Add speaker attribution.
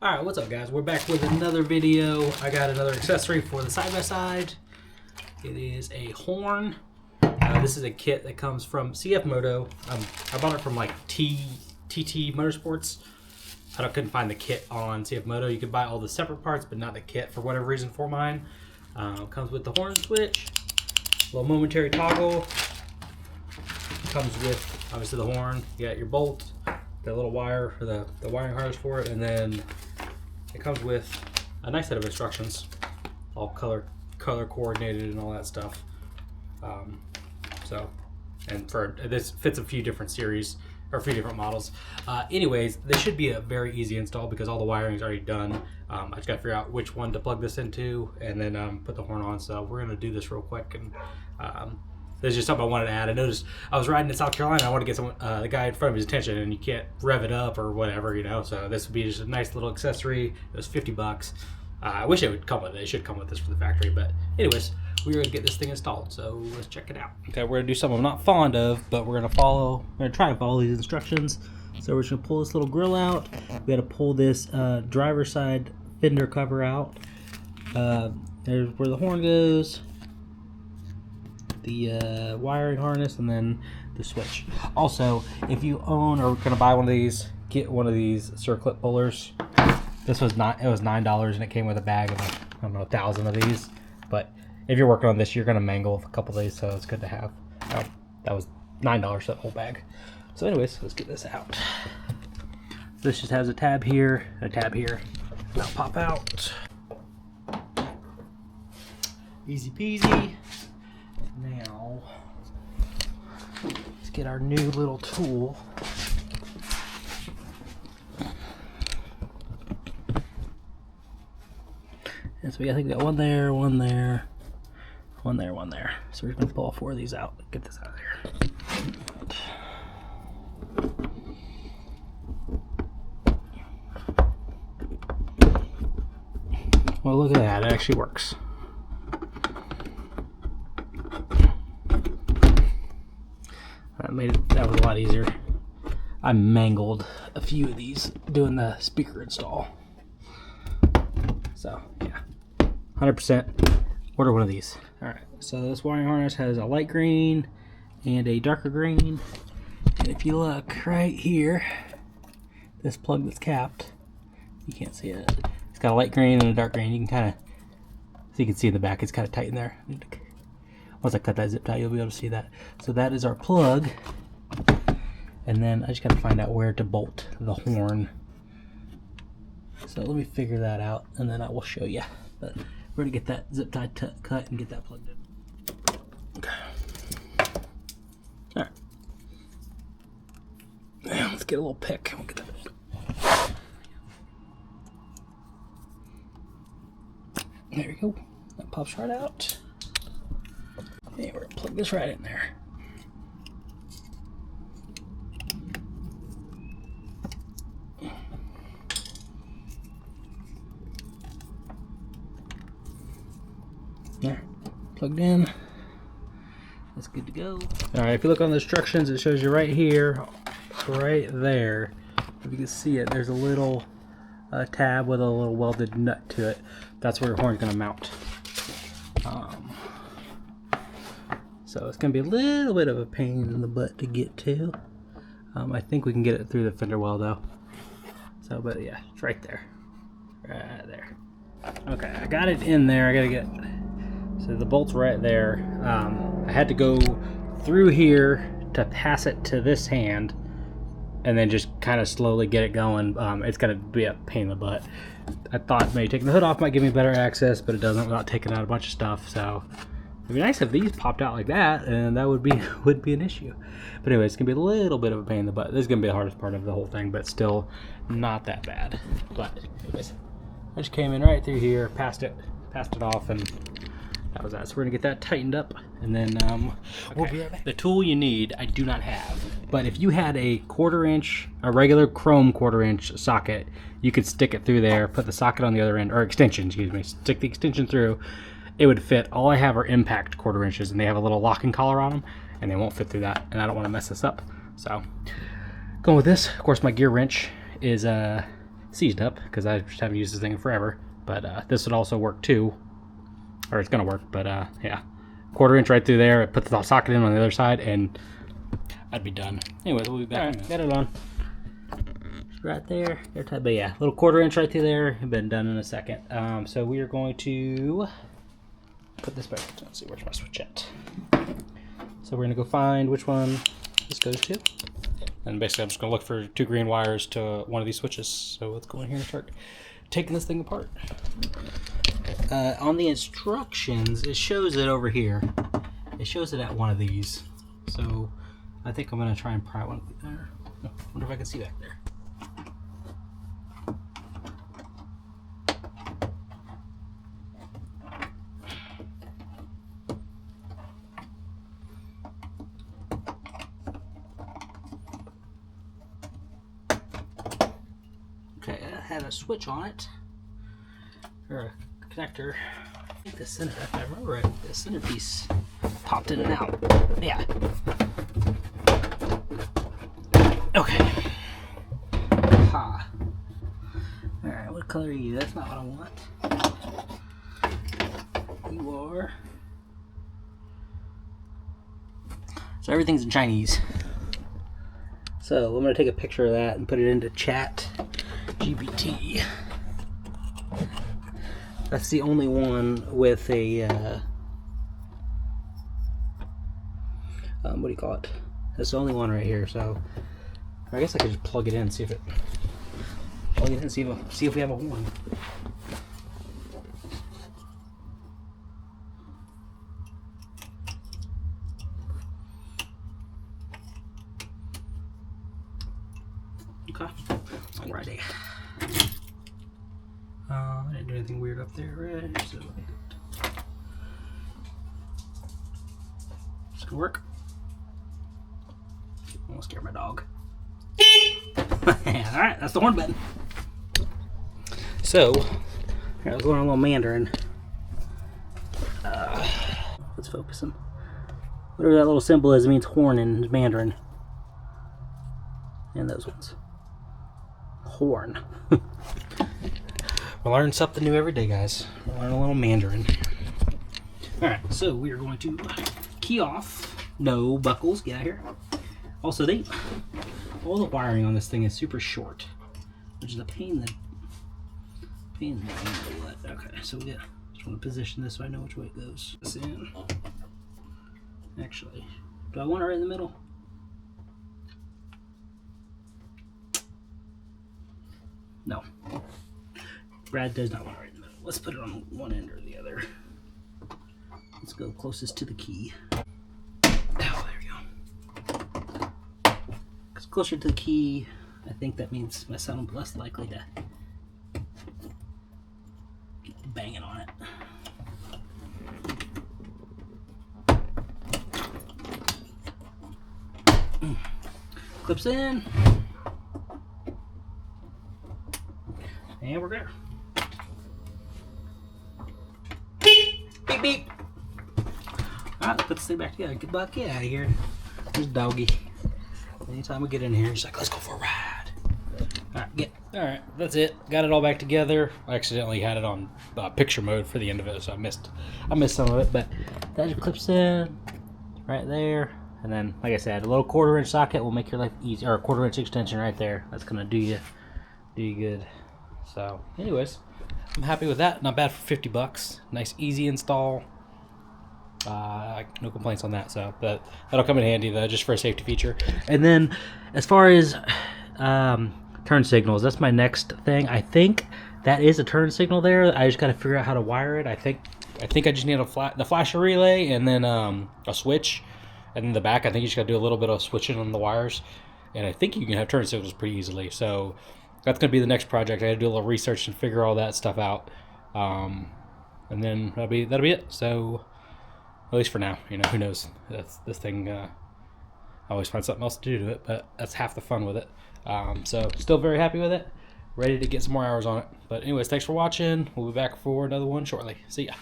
Speaker 1: Alright, what's up guys? We're back with another video. I got another accessory for the side-by-side. It is a horn. This is a kit that comes from CFMoto. I bought it from like TT Motorsports. Couldn't find the kit on CFMoto. You could buy all the separate parts, but not the kit for whatever reason for mine. Comes with the horn switch, little momentary toggle. Comes with obviously the horn. You got your bolt, the little wire for the wiring harness for it, and then it comes with a nice set of instructions, all color coordinated and all that stuff. And for this fits a few different series or a few different models. Anyways, this should be a very easy install because all the wiring is already done. I just got to figure out which one to plug this into and then put the horn on. So we're gonna do this real quick. And this is just something I wanted to add. I noticed I was riding in South Carolina. I wanted to get someone, the guy in front of his attention, and you can't rev it up or whatever, you know. So this would be just a nice little accessory. It was $50. I wish it would come with it. It should come with this for the factory. But anyways, we're gonna get this thing installed. So let's check it out. Okay, we're gonna do something I'm not fond of, but we're gonna try to follow these instructions. So we're just gonna pull this little grill out. We gotta pull this driver's side fender cover out. There's where the horn goes, the wiring harness, and then the switch. Also, if you own or gonna buy one of these, get one of these circlip pullers. This was it was $9 and it came with a bag of, I don't know, 1,000 of these. But if you're working on this, you're gonna mangle a couple of these, so it's good to have. That was $9 for that whole bag. So anyways, let's get this out. This just has a tab here, and a tab here. That'll pop out. Easy peasy. Now, let's get our new little tool. And so I think we got one there, one there, one there, one there. So we're just gonna pull all 4 of these out. Get this out of there. Well, look at that, it actually works. That was a lot easier. I mangled a few of these doing the speaker install. So yeah, 100% order one of these. All right, so this wiring harness has a light green and a darker green. And if you look right here, this plug that's capped, you can't see it. It's got a light green and a dark green. You can kind of, so you can see in the back, it's kind of tight in there. Once I cut that zip tie, you'll be able to see that. So that is our plug. And then I just got to find out where to bolt the horn. So let me figure that out, and then I will show you. But we're going to get that zip tie cut and get that plugged in. Okay. All right. Now let's get a little pick. We'll get that. There we go. That pops right out. And we're going to plug this right in there. There, plugged in. That's good to go. All right, if you look on the instructions, it shows you right here, right there. If you can see it, there's a little tab with a little welded nut to it. That's where your horn's gonna mount. So it's gonna be a little bit of a pain in the butt to get to. I think we can get it through the fender well though. So, but yeah, it's right there. Right there. Okay, I got it in there. I gotta get, so the bolt's right there. I had to go through here to pass it to this hand and then just kind of slowly get it going. It's gonna be a pain in the butt. I thought maybe taking the hood off might give me better access, but it doesn't without taking out a bunch of stuff. So it'd be nice if these popped out like that, and that would be an issue. But anyway, it's gonna be a little bit of a pain in the butt. This is gonna be the hardest part of the whole thing, but still not that bad. But anyways, I just came in right through here, passed it off, and that was that. So we're gonna get that tightened up, and then we'll be right back. The tool you need, I do not have. But if you had a regular chrome 1/4" socket, you could stick it through there, put the socket on the other end, or extension, excuse me, stick the extension through. It would fit. All I have are impact 1/4", and they have a little locking collar on them, and they won't fit through that, and I don't want to mess this up. So going with this, of course, my gear wrench is seized up because I just haven't used this thing in forever. But this would also work too, or it's gonna work. But yeah, 1/4 inch right through there. Put the socket in on the other side, and I'd be done. Anyways, we'll be back. Right, got it on. Right there, airtight. But yeah, little 1/4 inch right through there. Been done in a second. So we are going to put this back. Let's see, where's my switch at? So we're gonna go find which one this goes to. And basically I'm just gonna look for 2 green wires to one of these switches. So let's go in here and start taking this thing apart. On the instructions, it shows it over here. It shows it at one of these. So I think I'm gonna try and pry one there. I wonder if I can see back there. Okay, I have a switch on it, or a connector. I think the center, if I remember right, the centerpiece popped in and out. Yeah. Okay. Ha. Alright, what color are you? That's not what I want. You are. So everything's in Chinese. So I'm going to take a picture of that and put it into chat. GPT. That's the only one with a what do you call it? That's the only one right here. So I guess I could just plug it in and see if it see if we have a horn. Okay. Alrighty. I didn't do anything weird up there, right? So it's gonna work. I almost scared my dog. Alright, that's the horn button. So, here, let's go on a little Mandarin. Let's focus on whatever that little symbol is. It means horn in Mandarin. And those ones. Horn. We learn something new every day, guys. We learn a little Mandarin. Alright, so we are going to key off. No buckles, get out of here. Also, all the wiring on this thing is super short, which is a pain in the butt. Okay, so we just want to position this so I know which way it goes. This in. Actually, do I want it right in the middle? No. Brad does not want it right in the middle. Let's put it on one end or the other. Let's go closest to the key. Oh, there we go. Because closer to the key, I think that means my son will be less likely to get banging on it. Clips in. And we're there. Beep, beep. Alright, let's put this thing back together. Get out of here. There's Doggy. Anytime we get in here, he's like, let's go for a ride. Alright, that's it. Got it all back together. I accidentally had it on picture mode for the end of it, so I missed some of it, but that just clips in right there. And then, like I said, a little 1/4 inch socket will make your life easy, or a 1/4 inch extension right there. That's gonna do you good. So, anyways, I'm happy with that. Not bad for 50 bucks. Nice, easy install. No complaints on that. So, but that'll come in handy though, just for a safety feature. And then, as far as turn signals, that's my next thing. I think that is a turn signal there. I just got to figure out how to wire it. I think I just need the flasher relay and then a switch, and then the back. I think you just got to do a little bit of switching on the wires, and I think you can have turn signals pretty easily. So. That's going to be the next project. I had to do a little research and figure all that stuff out. And then that'll be it. So, at least for now, who knows? This thing, I always find something else to do to it, but that's half the fun with it. So, still very happy with it. Ready to get some more hours on it. But anyways, thanks for watching. We'll be back for another one shortly. See ya.